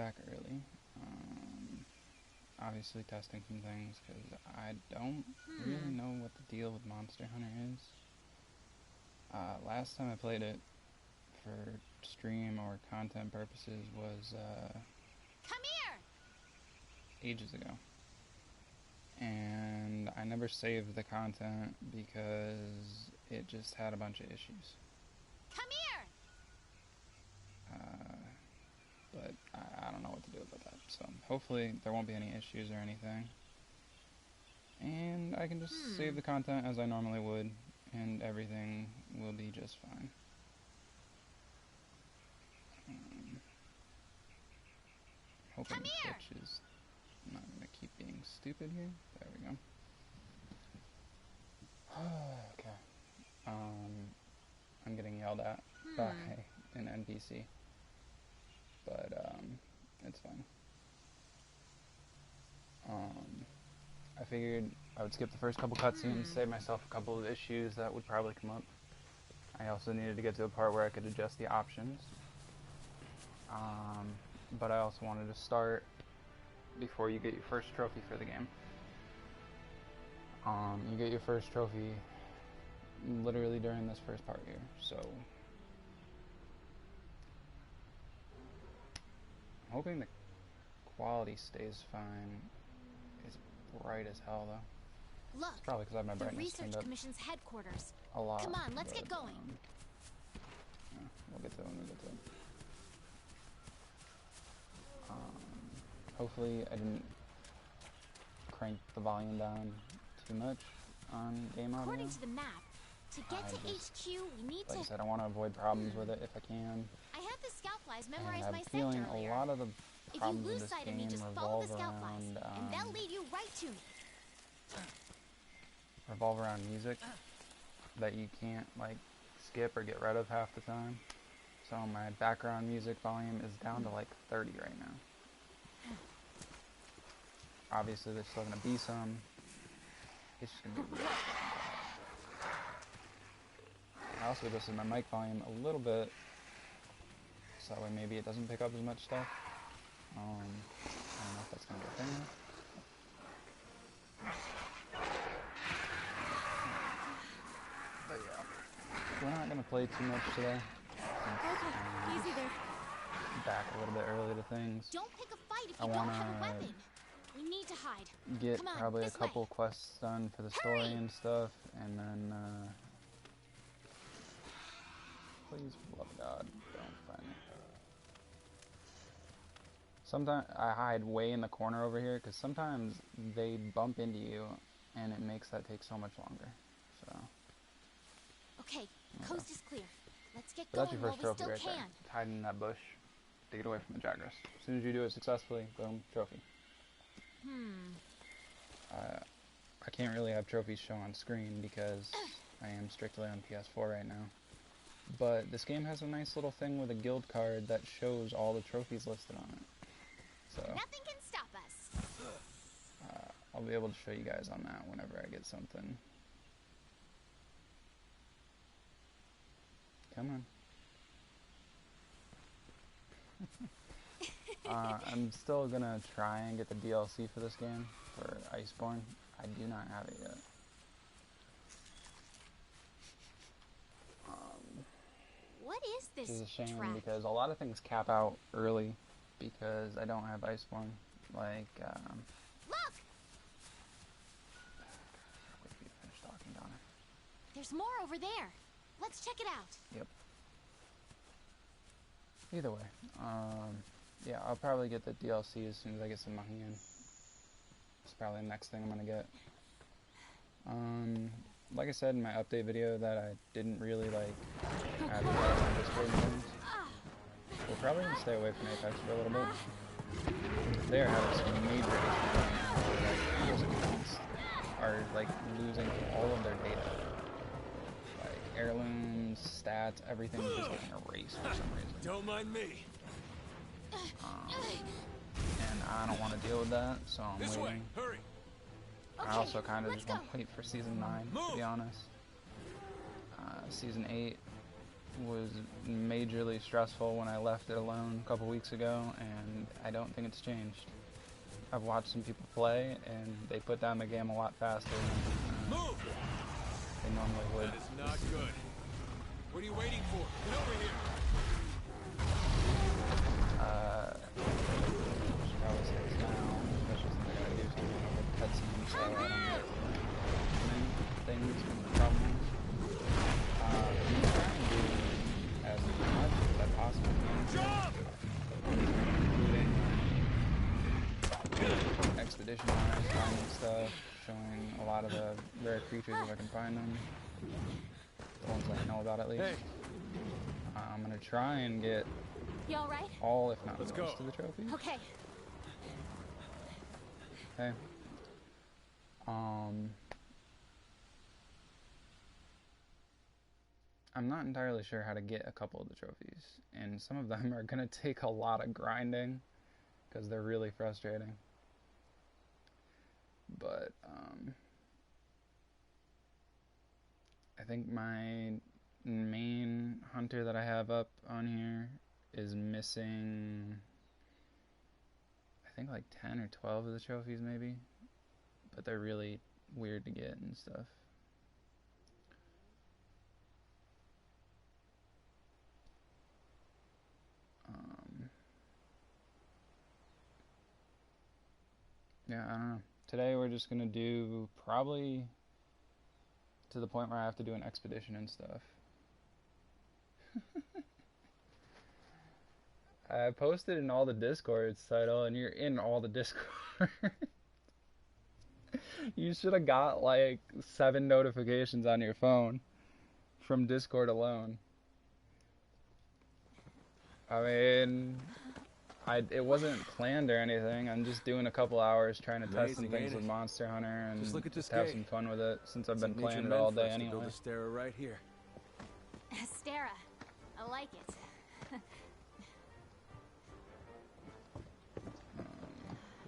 back early. Obviously testing some things because I don't really know what the deal with Monster Hunter is. Last time I played it for stream or content purposes was Come here! ages ago. And I never saved the content because it just had a bunch of issues. Come here! But I don't know what to do about that. So hopefully there won't be any issues or anything. And I can just save the content as I normally would, and everything will be just fine. Hoping Twitch is not going to keep being stupid here. There we go. Okay. I'm getting yelled at by an NPC. But, it's fine. I figured I would skip the first couple cutscenes, save myself a couple of issues that would probably come up. I also needed to get to a part where I could adjust the options. But I also wanted to start before you get your first trophy for the game. You get your first trophy literally during this first part here, so I'm hoping the quality stays fine. It's bright as hell though. Look, it's probably because I have my the brightness turned Research up Commission's headquarters. a lot. Come on, let's get going. Yeah, we'll get to it when we get to it. Hopefully I didn't crank the volume down too much on game audio. According to the map, to get to HQ, we need like to... I said, I want to avoid problems with it if I can. I had the scout flies memorize and my I'm scent feeling earlier. a lot of the If you problems in lose this sight of me, game just follow the revolve scout flies, around, and they'll lead you right to me. revolve around music that you can't like skip or get rid of half the time. So my background music volume is down to like 30 right now. Obviously there's still going to be some. It's just going to be really I also adjusted my mic volume a little bit so that way maybe it doesn't pick up as much stuff. I don't know if that's going to be a thing. But yeah, we're not going to play too much today. Okay, easy there. Back a little bit early to things. Don't pick a fight if you don't have a weapon. We need to hide. Get Come on, probably a this couple way. quests done for the story and stuff, and then please, for the love of God, don't find me. Sometimes I hide way in the corner over here because sometimes they bump into you, and it makes that take so much longer. So. Okay, coast is clear. Let's get But that's going your while first we trophy still right can. there. Hiding in that bush to get away from the Jagras. As soon as you do it successfully, boom, trophy. I can't really have trophies show on screen because I am strictly on PS4 right now. But this game has a nice little thing with a guild card that shows all the trophies listed on it. So Nothing can stop us. I'll be able to show you guys on that whenever I get something. Come on. I'm still gonna try and get the DLC for this game, for Iceborne. I do not have it yet. What is this Which is a shame trap? because a lot of things cap out early because I don't have Iceborne. Like, Look! wait for you to finish talking, Donna. There's more over there. Let's check it out. Yep. Either way, yeah, I'll probably get the DLC as soon as I get some money in. It's probably the next thing I'm gonna get. Like I said in my update video that I didn't really like advertise on Discord and things, we're probably gonna stay away from Apex for a little bit. They're having some major issues right now where like people's accounts are like losing all of their data. Like heirlooms, stats, everything is just getting erased for some reason. Don't mind me. And I don't want to deal with that, so I'm This way, waiting. hurry. I Okay, also kind of let's just want go. to wait for Season 9, to be honest. Season 8 was majorly stressful when I left it alone a couple weeks ago, and I don't think it's changed. I've watched some people play, and they put down the game a lot faster than they normally would. That is not good. What are you waiting for? Get over here. Should probably say this now, especially since I gotta do something over the cutscene, so I don't get many things from the problems. I'm trying to do as much as I possibly can, including expedition wise, finding stuff, showing a lot of the rare creatures if I can find them, the ones that I know about at least. Hey. I'm gonna try and get You all right? all, if not Let's most, go. of the trophies. Okay. Okay. I'm not entirely sure how to get a couple of the trophies, and some of them are gonna take a lot of grinding because they're really frustrating. But I think my main hunter that I have up on here is missing, I think like 10 or 12 of the trophies maybe, but they're really weird to get and stuff. Yeah, I don't know. Today we're just gonna do probably to the point where I have to do an expedition and stuff. I posted in all the Discords, title, and you're in all the Discord. You should have got like 7 notifications on your phone from Discord alone. I mean, it wasn't planned or anything. I'm just doing a couple hours trying to test some things with Monster Hunter and just have some fun with it since I've been It's playing it nature all meant for day us to anyway. build a stair right here. Astera. I like it.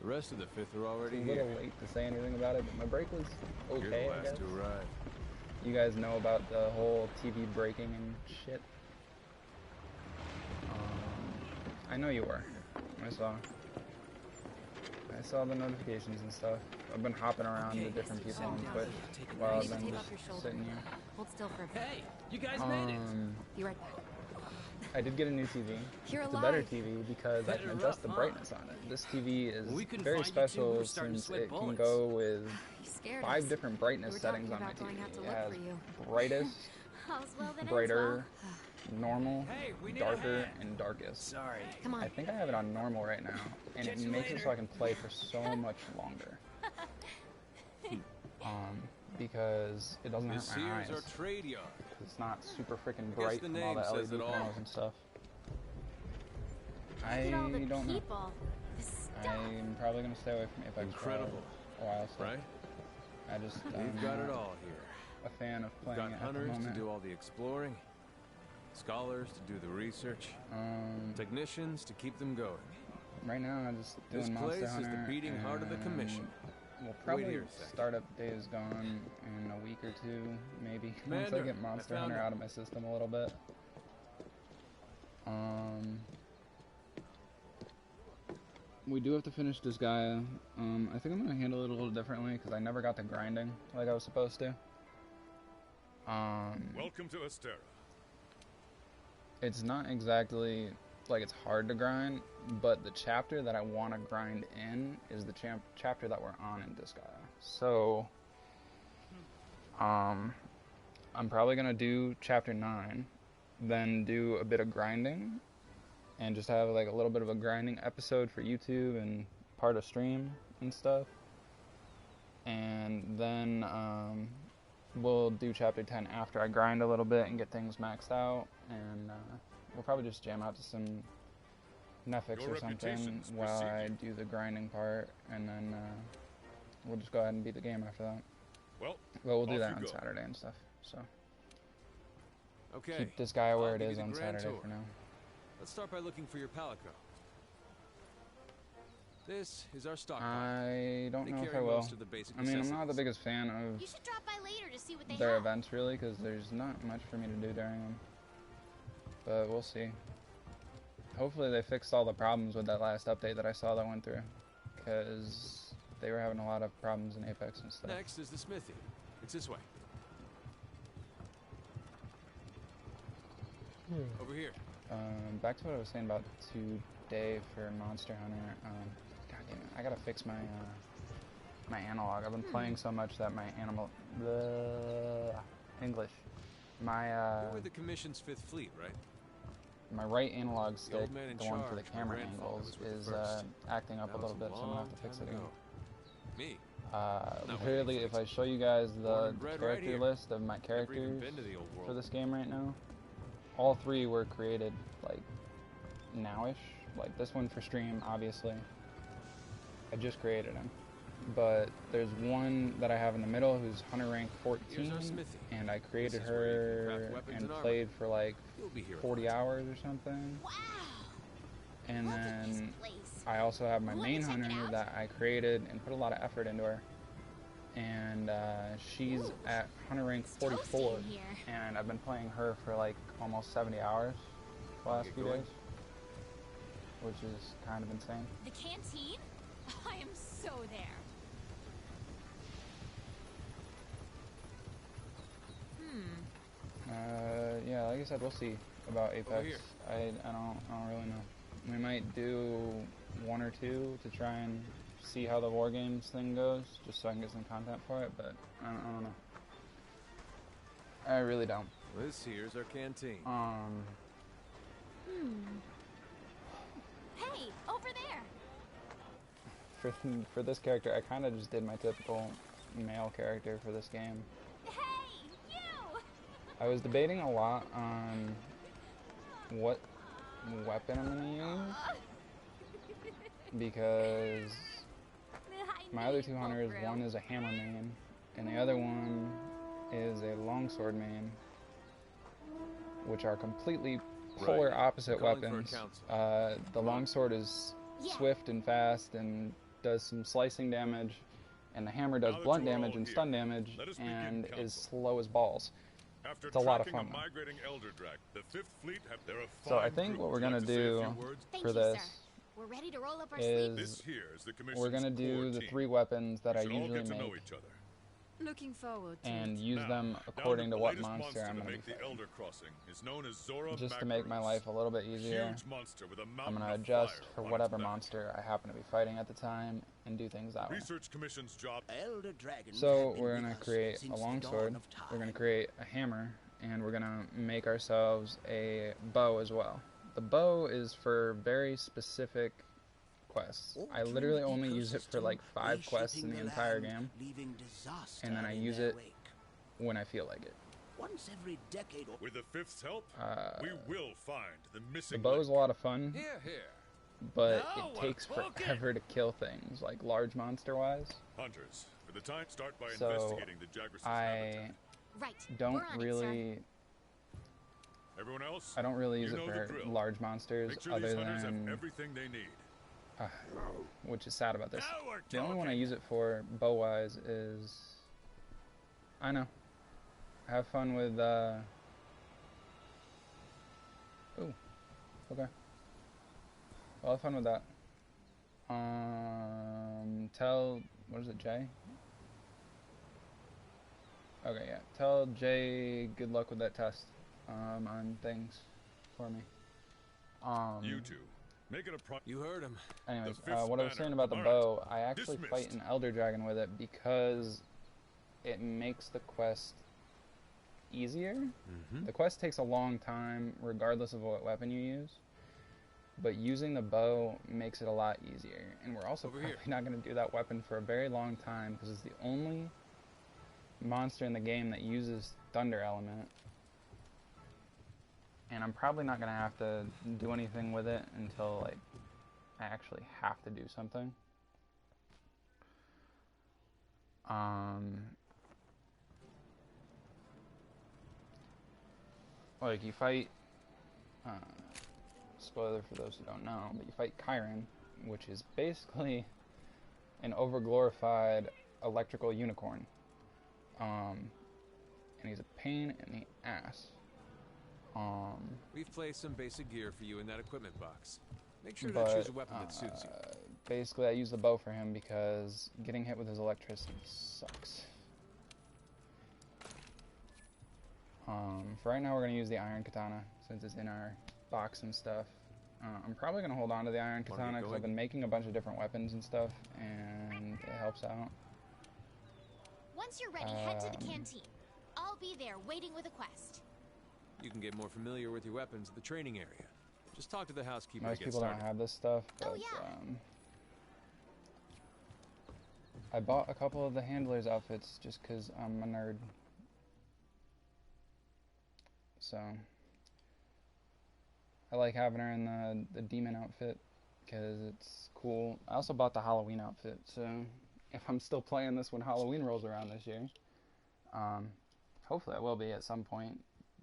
The rest of the fifth are already It's a little here. late to say anything about it, but my break was You're okay, the I last guess. to arrive. You guys know about the whole TV breaking and shit. I know you were. I saw the notifications and stuff. I've been hopping around to different people on Twitch while I've been Tape just off your shoulder. sitting here. Hold still for a bit. Hey, you guys made it. Be right back. I did get a new TV. You're It's a better alive. TV because I can Better adjust the rough, huh? brightness on it. This TV is When we couldn't very find you two, we special were starting to since sweat it can bullets. go with You scared 5 us. different brightness We were settings talking on my about going TV. out to It look has for you. brightest, All's well that ends brighter, normal, Hey, we need a darker, hand. and darkest. Sorry. well. Come on. I think I have it on normal right now, and it Catch you makes it so later. I can play for so much longer. Because it doesn't This hurt my here's our eyes. trade yard. It's not super freaking Guess bright the from all name the says LED it all. panels and stuff. Look I at all the don't know. people. The stuff. I'm probably gonna stay away from Apex Incredible, for a while. So right? I just We've got it all here. a fan of We've playing got it at the hunters to moment. do all the exploring, scholars to do the research, technicians to keep them going. Right now I'm just doing This Monster place is Hunter. the beating heart of the and commission. We'll probably here a second. start up Days Gone in a week or two, maybe. Once I Commander, get I Monster found Hunter it. out of my system a little bit. We do have to finish this guy. I think I'm gonna handle it a little differently because I never got to grinding like I was supposed to. Welcome to Astera. It's not exactly like it's hard to grind, but the chapter that I want to grind in is the chapter that we're on in Disgaea. So, I'm probably gonna do chapter 9, then do a bit of grinding, and just have like a little bit of a grinding episode for YouTube and part of stream and stuff. And then we'll do chapter 10 after I grind a little bit and get things maxed out, and we'll probably just jam out to some Netflix Your or something reputations while precede I you. do the grinding part, and then we'll just go ahead and beat the game after that. Well, But we'll do off that you on go. Saturday and stuff. So Okay. keep this guy where I'll it give is you the on grand Saturday tour. for now. Let's start by looking for your palico. This is our stockpile. I don't They know if I carry will. most of the basic I mean, I'm not the necessities. biggest fan of You should drop by later to see what they their have. events really, because there's not much for me to do during them. But we'll see. Hopefully they fixed all the problems with that last update that I saw that went through. Because they were having a lot of problems in Apex and stuff. Next is the smithy. It's this way. Over here. Back to what I was saying about today for Monster Hunter. God damn it, I gotta fix my my analog. I've been playing so much that my English. My You're with the Commission's 5th Fleet, right? my right analog stick, old man in the one for the charge, camera my grandfather angles, was with the is first. acting up a That little was a bit, so I'm gonna have long to fix it time again. ago. Me? Literally, if I show you guys Born the and bred character right here. list of my Never even characters been to the old for world. this game right now, all 3 were created like nowish. Like this one for stream, obviously. I just created him. But there's one that I have in the middle who's hunter rank 14, and I created This is where you can her craft weapons and and armor. played for like You'll be here. 40 hours or something. Wow. And Look at this then place. I also have my Wanna main check it hunter out? that I created and put a lot of effort into her. And she's Ooh, at hunter rank it's toasty 44, in here. and I've been playing her for like almost 70 hours the last Get few going? days, which is kind of insane. The canteen? I am so there. Yeah, like I said, we'll see about Apex. here. I don't really know. We might do 1 or 2 to try and see how the War Games thing goes, just so I can get some content for it, but I don't know. I really don't. This here's our canteen. Hey, over there. For this character, I kind of just did my typical male character for this game. Hey, you! I was debating a lot on what weapon I'm gonna use, because my other 2 hunters, one is a hammer main, and the other one is a longsword main, which are completely polar Right. opposite Calling for a weapons. council. The longsword is Yeah. swift and fast and does some slicing damage, and the hammer does Now that blunt you are damage all and here, stun damage, let us begin and council. is slow as balls. After It's a lot of tracking fun, a though. migrating elder drag, the 5th Fleet have their So I think what we're gonna do Thank for you, this sir. We're ready to roll up our is sleeves. This here is the Commission's we're gonna do core the team. 3 weapons that We I should all usually get to know make each other. Looking forward to and it. use Now, them down according the to what latest monster I'm to gonna be make the fighting. Elder Crossing is known as Zora Just to make my Macros. life a little bit easier, Huge monster with a I'm mountain gonna of adjust fire for on whatever its back. monster I happen to be fighting at the time and do things that way. Research Commission's job. Elder dragons So have been we're with gonna us create a since the longsword, dawn of time. we're gonna create a hammer, and we're gonna make ourselves a bow as well. The bow is for very specific quests. I Altering literally the only use it for like ecosystem, 5 quests in the reshaping entire land, game, leaving disaster and then I in use their it wake. when I feel like it. Once every decade or With the 5th's help, we will find the The missing bow is a link. lot of fun, Here, here. but Now it we're takes talking. forever to kill things, like large monster-wise. Hunters, for the time, start by So, investigating the Jagras' I habitat. Right. don't We're on really, Everyone else, I don't really use You it know the for drill. large monsters make sure other these hunters have than, everything they need. which is sad about this. Now we're The only one I talking. use it for, bow-wise, is... I know. Have fun with, Ooh. Okay. Well, have fun with that. Tell... What is it, Jay? Okay, yeah. Tell Jay good luck with that test, on things for me. You two, make it a pro. You heard him. Anyways, The fifth what I was saying banner. about the Alright. bow, I actually Dismissed. fight an Elder Dragon with it because it makes the quest easier. The quest takes a long time, regardless of what weapon you use. But using the bow makes it a lot easier. And we're also Over probably here. not going to do that weapon for a very long time because it's the only monster in the game that uses Thunder Element. And I'm probably not going to have to do anything with it until, like, I actually have to do something. Like, you fight, spoiler for those who don't know, but you fight Chiron, which is basically an overglorified electrical unicorn. And he's a pain in the ass. We've placed some basic gear for you in that equipment box. Make sure to but choose a weapon that suits you. basically I use the bow for him because getting hit with his electricity sucks. For right now we're going to use the iron katana since it's in our box and stuff. I'm probably going to hold on to the iron katana because I've been making a bunch of different weapons and stuff, and it helps out. Once you're ready, head to the canteen. I'll be there waiting with a quest. You can get more familiar with your weapons at the training area. Just talk to the housekeeper Most to get people started. don't have this stuff, but Oh, yeah. I bought a couple of the handler's outfits just because I'm a nerd. So I like having her in the demon outfit because it's cool. I also bought the Halloween outfit, so if I'm still playing this when Halloween rolls around this year, hopefully I will be at some point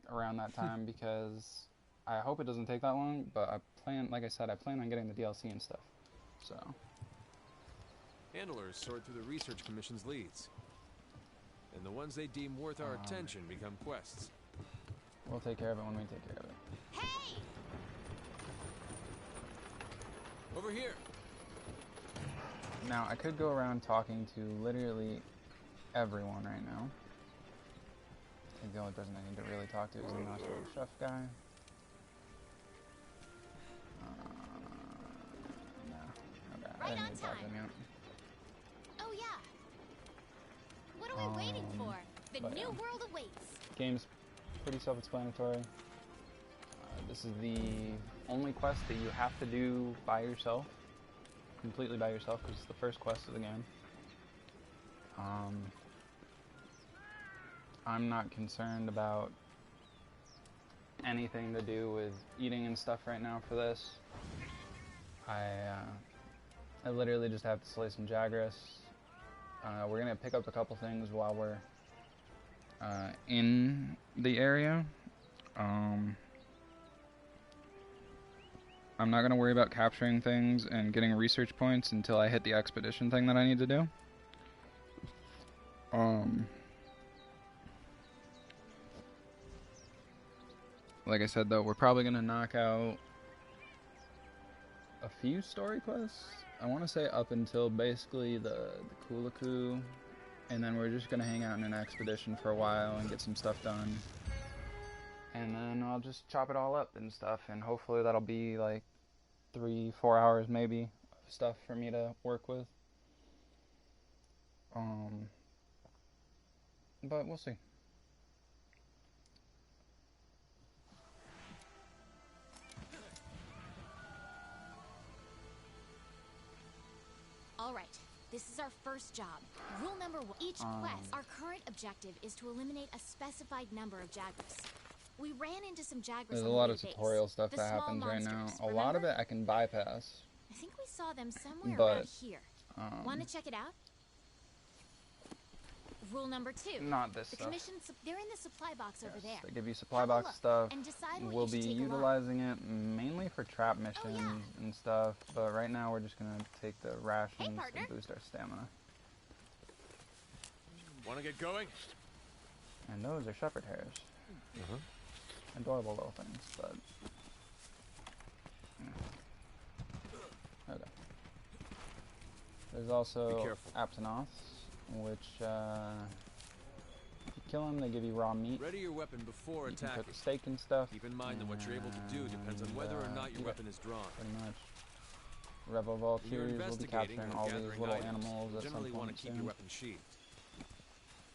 around that time because I hope it doesn't take that long, but I plan, like I said, I plan on getting the DLC and stuff, so. Handlers sort through the research commission's leads, and the ones they deem worth our attention become quests. We'll take care of it when we take care of it. Hey! Over here! Now, I could go around talking to literally everyone right now. I think the only person I need to really talk to is the master chef guy. No. Okay, I Right didn't on need to talk to time. him yet. Oh yeah. What are we waiting for? The but new yeah. world awaits. Game's pretty self-explanatory. This is the only quest that you have to do by yourself. Completely by yourself, because it's the first quest of the game. I'm not concerned about anything to do with eating and stuff right now for this. I literally just have to slay some Jagras. We're gonna pick up a couple things while we're in the area. I'm not gonna worry about capturing things and getting research points until I hit the expedition thing that I need to do. Like I said though, we're probably gonna knock out a few story quests. I want to say up until basically the Kulaku, and then we're just gonna hang out in an expedition for a while and get some stuff done. And then I'll just chop it all up and stuff, and hopefully that'll be like 3-4 hours maybe of stuff for me to work with. But we'll see. All right. This is our first job. Rule number 1. Each quest, our current objective is to eliminate a specified number of Jagras. We ran into some Jagras. There's a on lot the of base. tutorial stuff The that small happens right now. monsters, A lot of remember? it I can bypass. I think we saw them somewhere But, around here. Want to check it out? Rule number 2. Not this The stuff. commission, they're in the supply box over there. They give you supply Have a box look stuff. and decide what We'll you should be take along. utilizing it mainly for trap missions and stuff, but right now we're just gonna take the rations partner. to boost our stamina. Want to get going? And those are shepherd hares. Adorable little things, but okay. There's also Aptonoths, which if you kill them, they give you raw meat. Ready your weapon before You can attacking. cook a steak and stuff. Keep in mind that what you're able to do depends on whether or not your yeah, weapon is drawn. pretty much. Rebel When you're Volunteers will be investigating capturing or all these gathering little items, animals you at some generally want point to keep soon. your weapon sheathed.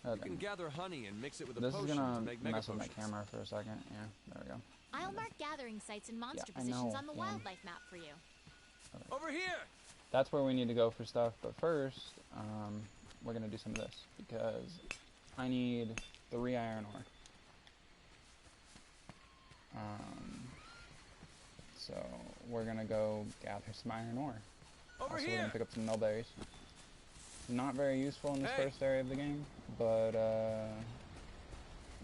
You Okay. can gather honey and mix it with a This is potion gonna to make mega mess with my potions. camera for a second. Yeah, there we go. I'll mark gathering sites and monster I positions know, on the yeah. wildlife map for you. Over here! That's where we need to go for stuff, but first, we're gonna do some of this, because I need 3 iron ore. So we're gonna go gather some iron ore. Over Also, we're here! gonna pick up some mulberries. Not very useful in this Hey! first area of the game, but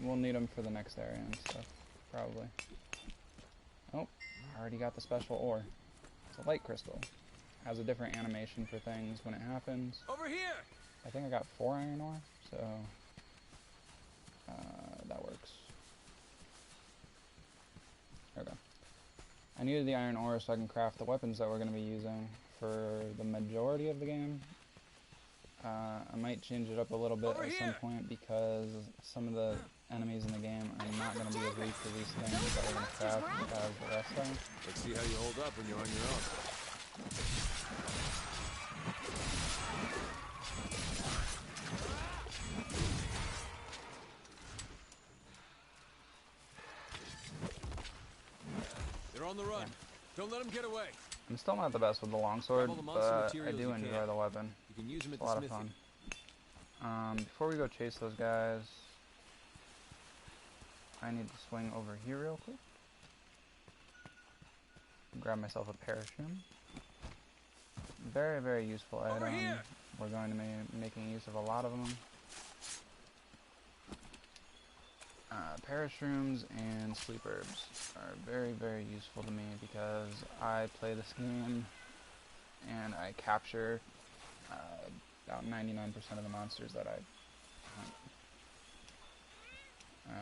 we'll need them for the next area and stuff, probably. Oh, I already got the special ore. It's a light crystal. Has a different animation for things when it happens. Over here! I think I got 4 iron ore, so that works. needed the iron ore so I can craft the weapons that we're going to be using for the majority of the game. I might change it up a little bit at some point because some of the enemies in the game are not going to be as weak to these things that we're going to craft as the rest are. Let's see how you hold up when you're on your own. They're on the run. Yeah. Don't let them get away. I'm still not the best with the longsword, but I do enjoy the weapon. You can use them at it's a lot of fun. Before we go chase those guys, I need to swing over here real quick. Grab myself a parachute. Very, very useful item. We're going to be making use of a lot of them. Parashrooms and sleep herbs are very, very useful to me because I play this game and I capture about 99% of the monsters that I hunt.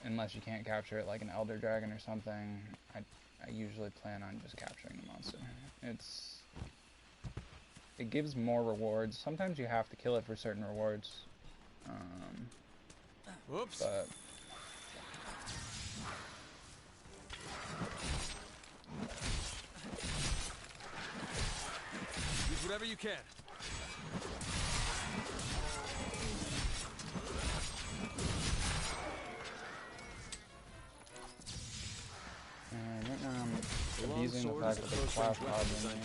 Unless you can't capture it like an elder dragon or something, I usually plan on just capturing the monster. It gives more rewards. Sometimes you have to kill it for certain rewards. Whoops. But use whatever you can. and right now I'm abusing the fact that there's flash pods in there.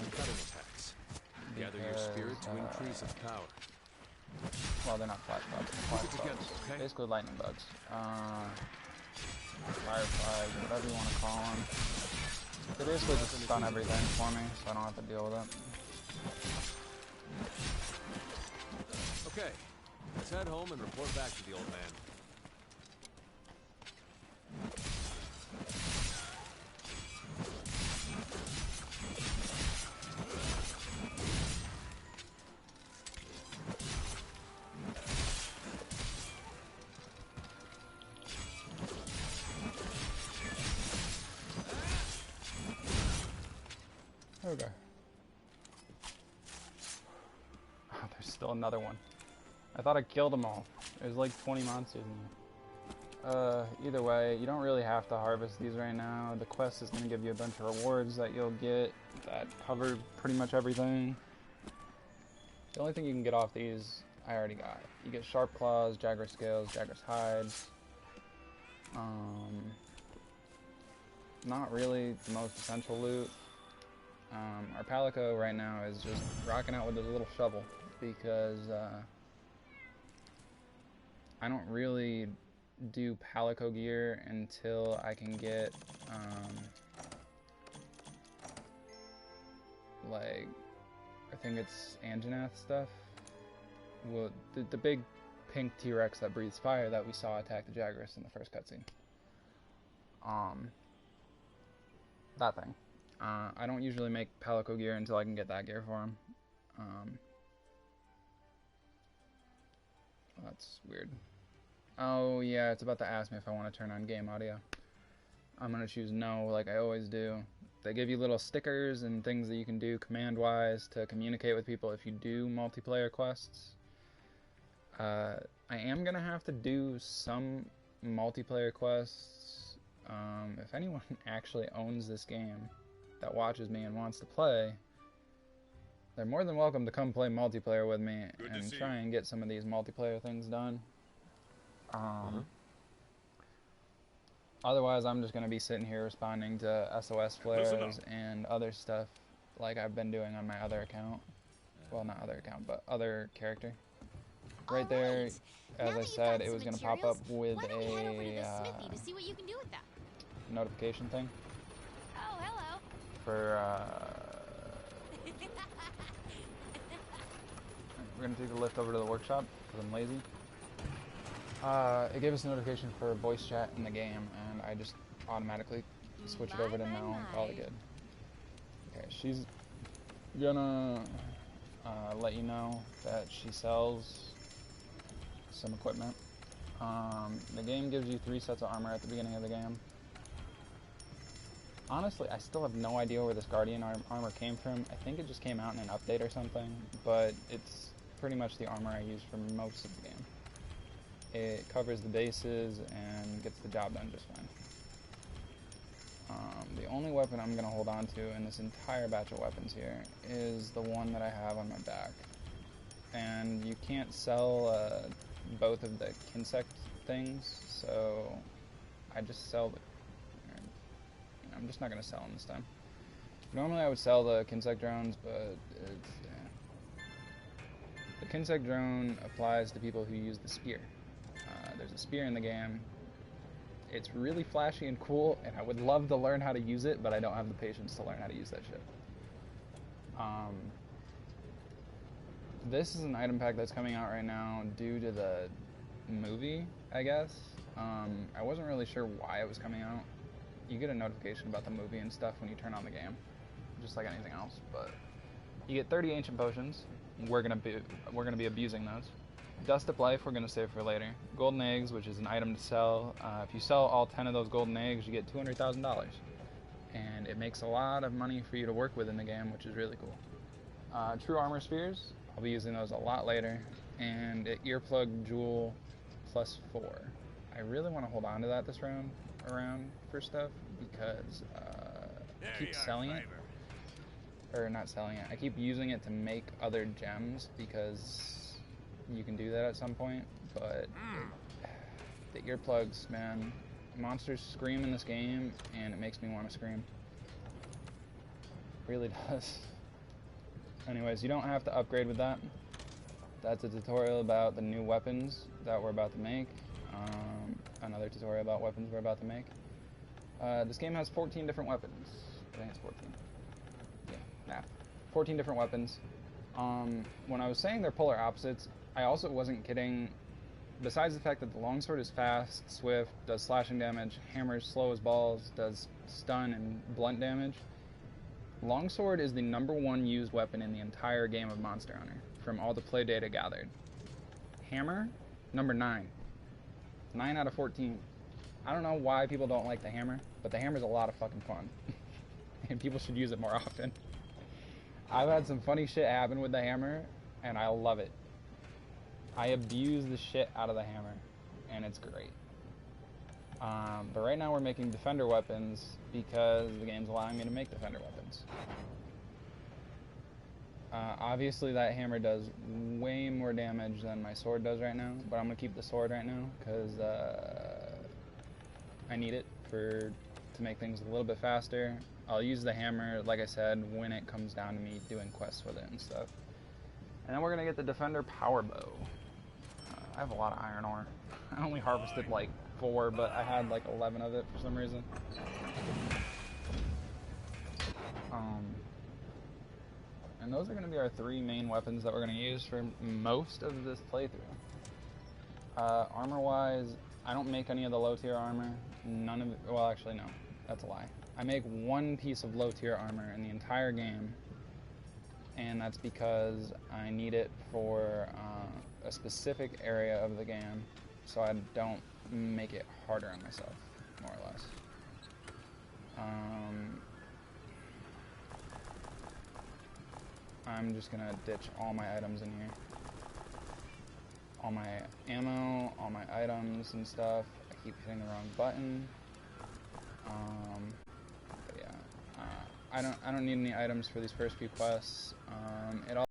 Gather your spirit to increase its power. Well, they're not flash bugs, they're flash bugs. Okay? Basically lightning bugs. Fireflies, whatever you want to call them. They basically just stun everything for me, so I don't have to deal with it. Okay, let's head home and report back to the old man. Okay. Oh, there's still another one. I thought I killed them all. There's like 20 monsters in there. Either way, you don't really have to harvest these right now. The quest is going to give you a bunch of rewards that you'll get that cover pretty much everything. The only thing you can get off these, I already got. You get sharp claws, jaguar scales, jaguar's hides. Not really the most essential loot. Our Palico right now is just rocking out with his little shovel because I don't really do Palico gear until I can get like I think it's Anjanath stuff. Well, the big pink T-Rex that breathes fire that we saw attack the Jagras in the first cutscene. That thing. I don't usually make Palico gear until I can get that gear for him. That's weird. Oh yeah, it's about to ask me if I want to turn on game audio. I'm going to choose no, like I always do. They give you little stickers and things that you can do command-wise to communicate with people if you do multiplayer quests. I am going to have to do some multiplayer quests. If anyone actually owns this game that watches me and wants to play, they're more than welcome to come play multiplayer with me and try and get some of these multiplayer things done. Otherwise, I'm just going to be sitting here responding to SOS flares and other stuff like I've been doing on my other account. Well, not other account, but other character. Right there, as I said, it was going to pop up with a notification thing. Oh, hello. For, we're going to take the lift over to the workshop because I'm lazy. It gave us a notification for voice chat in the game, and I just automatically switch it over to no and call it good. Okay, she's gonna let you know that she sells some equipment. The game gives you 3 sets of armor at the beginning of the game. Honestly, I still have no idea where this Guardian armor came from. I think it just came out in an update or something, but it's pretty much the armor I use for most of the game. It covers the bases and gets the job done just fine. The only weapon I'm going to hold on to in this entire batch of weapons here is the one that I have on my back. And you can't sell both of the insect things, so I just sell the... I'm just not going to sell them this time. Normally I would sell the Kinsect drones, but it's... The Kinsect drone applies to people who use the spear. There's a spear in the game. It's really flashy and cool, and I would love to learn how to use it, but I don't have the patience to learn how to use that shit. This is an item pack that's coming out right now due to the movie, I guess. I wasn't really sure why it was coming out. You get a notification about the movie and stuff when you turn on the game, just like anything else. But you get 30 ancient potions. We're gonna be abusing those. Dust of Life, we're gonna save for later. Golden eggs, which is an item to sell. If you sell all 10 of those golden eggs, you get $200,000, and it makes a lot of money for you to work with in the game, which is really cool. True armor spheres, I'll be using those a lot later, and an earplug jewel +4. I really want to hold on to that this round around for stuff because I keep selling it, or not selling it. I keep using it to make other gems because you can do that at some point, but the earplugs, man, monsters scream in this game, and it makes me want to scream. It really does. Anyways, you don't have to upgrade with that. That's a tutorial about the new weapons that we're about to make. Another tutorial about weapons we're about to make. This game has 14 different weapons. I think it's 14. Yeah, 14 different weapons. When I was saying they're polar opposites, I also wasn't kidding. Besides the fact that the longsword is fast, swift, does slashing damage, hammer's slow as balls, does stun and blunt damage, longsword is the #1 used weapon in the entire game of Monster Hunter, from all the play data gathered. Hammer, number 9. 9 out of 14. I don't know why people don't like the hammer, but the hammer's a lot of fucking fun. And people should use it more often. I've had some funny shit happen with the hammer, and I love it. I abuse the shit out of the hammer, and it's great. But right now we're making defender weapons because the game's allowing me to make defender weapons. Obviously that hammer does way more damage than my sword does right now, but I'm going to keep the sword right now because I need it to make things a little bit faster. I'll use the hammer, like I said, when it comes down to me doing quests with it and stuff. And then we're going to get the defender power bow. I have a lot of iron ore. I only harvested like 4, but I had like 11 of it for some reason. And those are going to be our 3 main weapons that we're going to use for most of this playthrough. Armor-wise, I don't make any of the low-tier armor. None of it, well, actually, no. That's a lie. I make 1 piece of low-tier armor in the entire game, and that's because I need it for a specific area of the game, so I don't make it harder on myself, more or less. I'm just gonna ditch all my items in here. All my ammo, all my items and stuff. I keep hitting the wrong button. But yeah, I don't need any items for these first few quests. It all